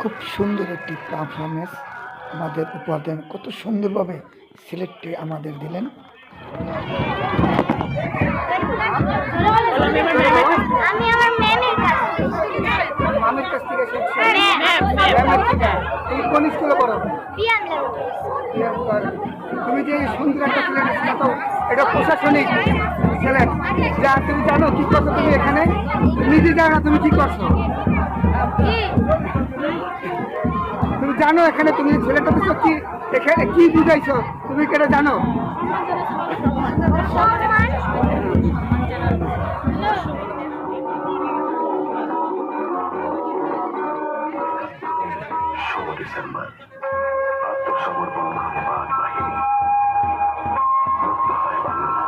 খুব সুন্দর একটি পারফরমেন্স আমাদের উপহার দেন, কত সুন্দরভাবে সিলেক্টে আমাদের দিলেন। আমি আমার ম্যামের মামের কাছ থেকে শিখছি। ম্যামের থেকে। তুমি কোন স্কুলে পড়ো? তুমি যে সুন্দর একটা সিলেক্ট ছিল, তো এটা প্রশাসনিক সিলেক্ট। যা তুমি জানো কি করছো তুমি এখানে? নিজে জানো তুমি কি করছো? তুমি জানো এখানে তুমি ছেলেটা দিচ্ছ কি, এখানে কি বুঝাইছো তুমি কি এটা জানো? ডিসেম্বর আত্মসমর্পণ করে বাঘ বাহিনী মুক্ত হয় বাংলাদেশ।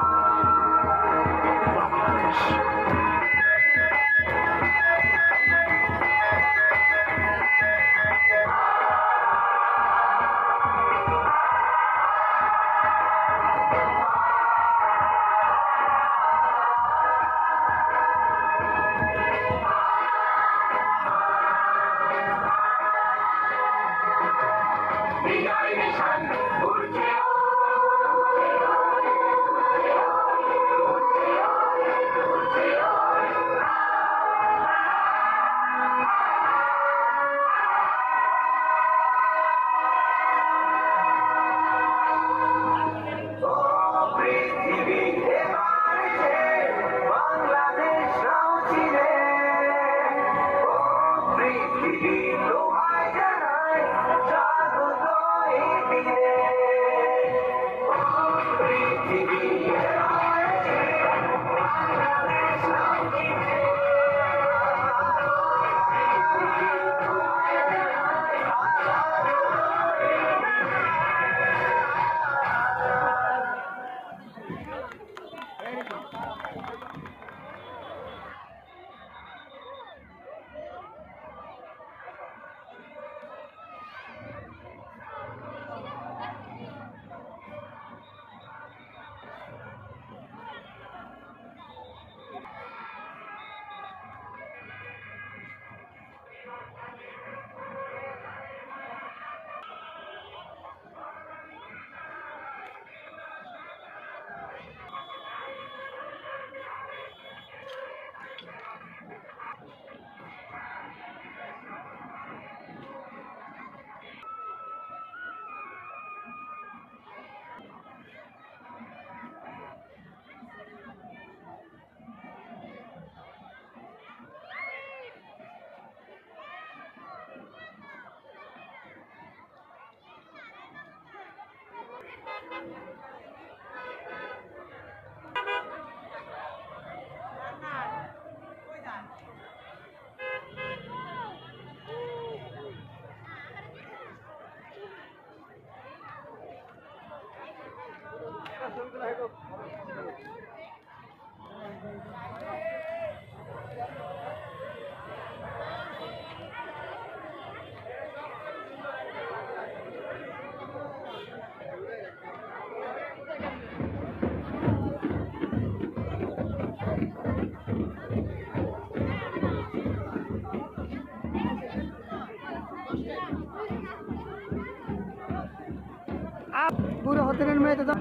পুরো হোটেলের মেয়েতে তো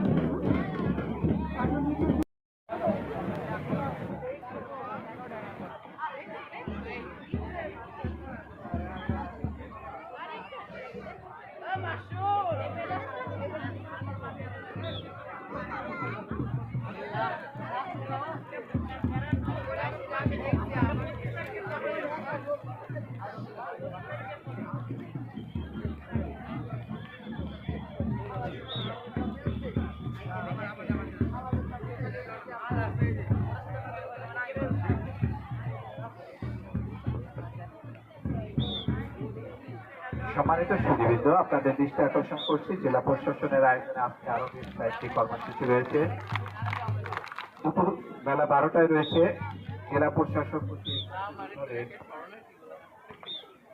সম্মানিত সুধীবৃন্দ, আপনাদের দৃষ্টি আকর্ষণ করছি জেলা প্রশাসনের আয়োজনে আজকে আরো বেশ কয়েকটি কর্মসূচি রয়েছে। দুপুর বেলা 12টায় রয়েছে জেলা প্রশাসন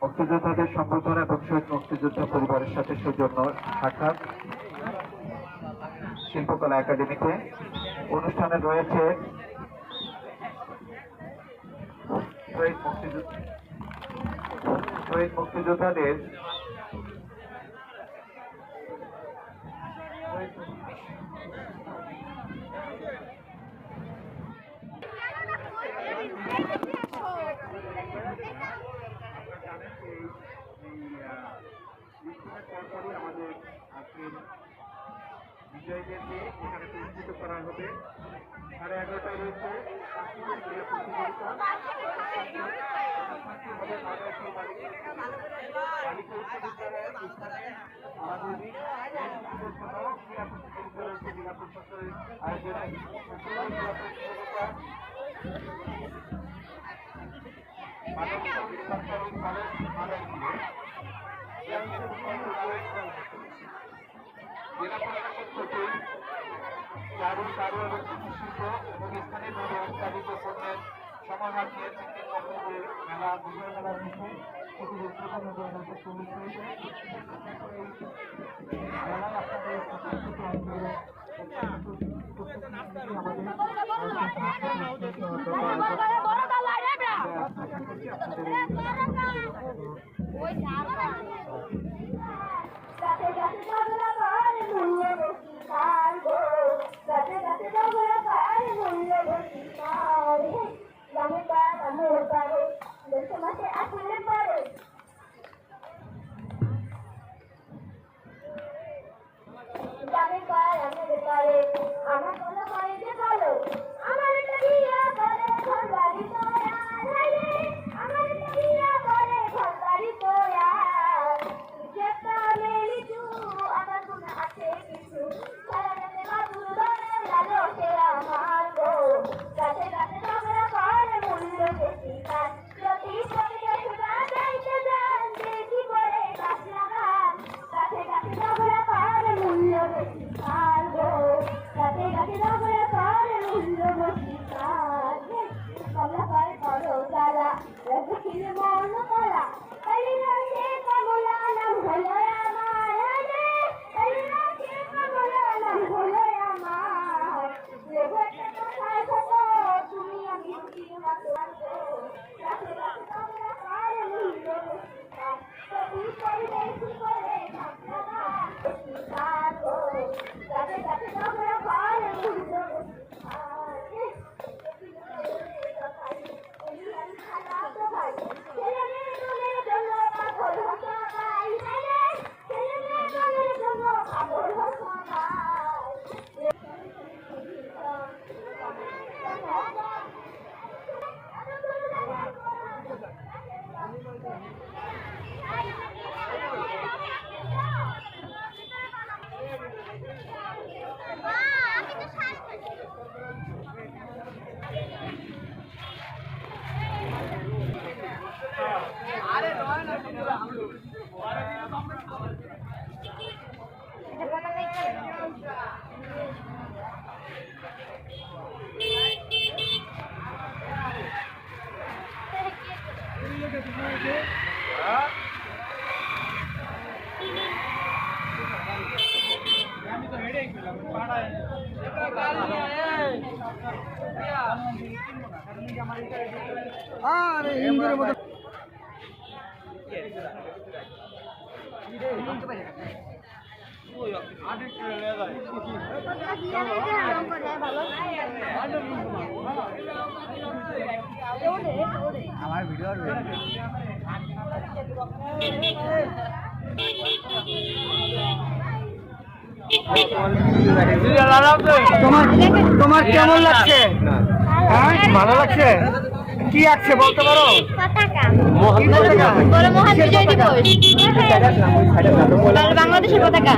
মুক্তিযোদ্ধাদের সম্বর্ধনা এবং শহীদ মুক্তিযোদ্ধা পরিবারের সাথে সৌজন্য সাক্ষাৎ শিল্পকলা একাডেমিতে। অনুষ্ঠানে রয়েছে শহীদ মুক্তিযোদ্ধা শহীদ মুক্তিযোদ্ধাদের আমাদের আজকের বিজয়ীদেরকে এখানে পুরস্কৃত করা হবে। 11:30টায় রয়েছে জেলা প্রশাসন থেকে চারু চারু এবং শিল্প এবং স্থানীয় উৎপাদিত পণ্যের সমাহার নিয়ে 3 দিন ব্যাপী যে মেলা বিজয় মেলা রয়েছে সেটি উদ্বোধন এবং চল্লিশ হয়েছে। মেলায় আপনাদের গাছে গাছে ঝগড়া করে মূল্য বেশি তার গো, গাছে গাছে ঝগড়া করে মূল্য বেশি তার। গ্রামে পাড়া মোর পারে দেশে মাসে আসলে পারে। গ্রামে পাড়া মেরে পারে আমার কোনো বাড়িতে ভালো, আমার একটা বিয়া করে ঘর বাড়ি তোরা, আমার একটা বিয়া করে ঘর বাড়ি তোরা। যেটা মেলি তু আমার গুণ আছে কিছু, সারা রাতে বাবুর ধরে লালো সে আমার গো। গাছে গাছে ঝগড়া করে মূল্য বেশি তার, যদি পড়ে সুরা যাইতে যান দেখি পড়ে গাছ লাগান। গাছে গাছে ঝগড়া করে মূল্য বেশি তার গো, গাছে গাছে ঝগড়া করে মূল্য বেশি তার। কমলা করে করো জ্বালা দেখিলে মন কলা, কালিরা সে কমলা নাম হলো আমার, কালিরা সে কমলা নাম হলো আমার। লেবুটা কোথায় থাকো তুমি আমি কি মতো আছো, গাছে গাছে ঝগড়া করে মূল্য বেশি তার, যদি পরিবেশি করে ঝগড়া বেশি তার গো। গাছে গাছে ঝগড়া করে মূল্য বেশি তার। আমি তো শাড়ি আরে ইন্দুরের মতো আমার ভিডিও তোমার তোমার কেমন লাগছে? হ্যাঁ ভালো লাগছে। কি আছে বলতে পারো? পতাকা, কি পতাকা? বড় মহান বিজয় দিবস, বাংলাদেশের পতাকা।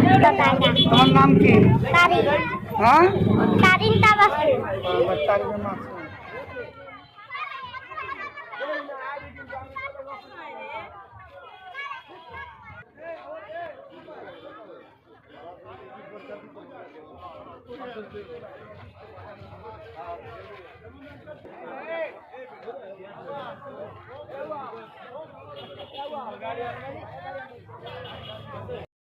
তোমার নাম কি? তারিন, হ্যাঁ তারিন তাবাসসুম।